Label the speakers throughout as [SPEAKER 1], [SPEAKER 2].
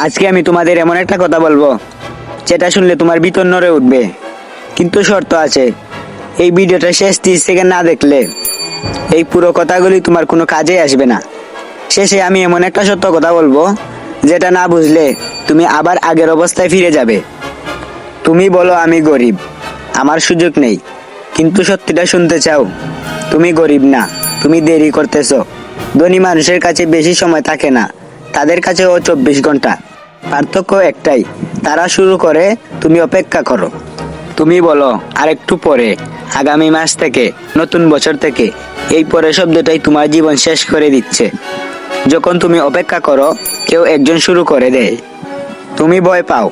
[SPEAKER 1] আজকে আমি তোমাদের এমন একটা কথা বলবো যেটা শুনলে তোমার ভিতর নড়ে উঠবে, কিন্তু শর্ত আছে। এই ভিডিওটা শেষ 30 সেকেন্ড না দেখলে এই পুরো কথাগুলি তোমার কোনো কাজে আসবে না। শেষে আমি এমন একটা সত্য কথা বলবো যেটা না বুঝলে তুমি আবার আগের অবস্থায় ফিরে যাবে। তুমি বলো আমি গরিব, আমার সুযোগ নেই, কিন্তু সত্যিটা শুনতে চাও? তুমি গরিব না, তুমি দেরি করতেছো। ধনী মানুষের কাছে বেশি সময় থাকে না, তাদের কাছেও 24 ঘন্টা। পার্থক্য একটাই, তারা শুরু করে, তুমি অপেক্ষা করো। তুমি বলো আরেকটু পরে, আগামী মাস থেকে, নতুন বছর থেকে। এই পরে শব্দটাই তোমার জীবন শেষ করে দিচ্ছে। যখন তুমি অপেক্ষা করো, কেউ একজন শুরু করে দেয়। তুমি ভয় পাও,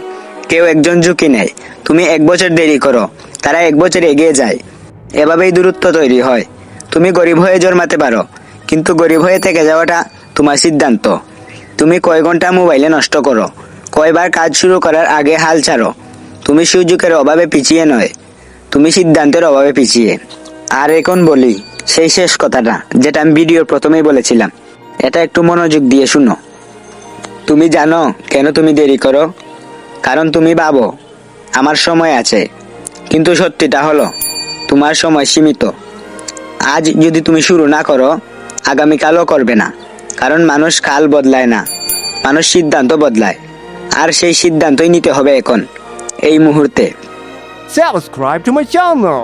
[SPEAKER 1] কেউ একজন ঝুঁকি নেয়। তুমি 1 বছর দেরি করো, তারা 1 বছর এগিয়ে যায়। এভাবেই দূরত্ব তৈরি হয়। তুমি গরিব হয়ে জন্মাতে পারো, কিন্তু গরিব হয়ে থেকে যাওয়াটা তোমার সিদ্ধান্ত। তুমি কয় ঘন্টা মোবাইলে নষ্ট করো, কয়বার কাজ শুরু করার আগে হাল ছাড়ো। তুমি সুযোগের অভাবে পিছিয়ে নয়, তুমি সিদ্ধান্তের অভাবে পিছিয়ে। আর এখন বলি সেই শেষ কথাটা, যেটা আমি ভিডিওর প্রথমেই বলেছিলাম। এটা একটু মনোযোগ দিয়ে শুনো। তুমি জানো কেন তুমি দেরি করো? কারণ তুমি ভাবো আমার সময় আছে, কিন্তু সত্যিটা হলো তোমার সময় সীমিত। আজ যদি তুমি শুরু না করো, আগামীকালও করবে না। কারণ মানুষ কাল বদলায় না, মানুষ সিদ্ধান্ত বদলায়। আর সেই সিদ্ধান্তই নিতে হবে এখন, এই মুহূর্তে।
[SPEAKER 2] Subscribe to my channel.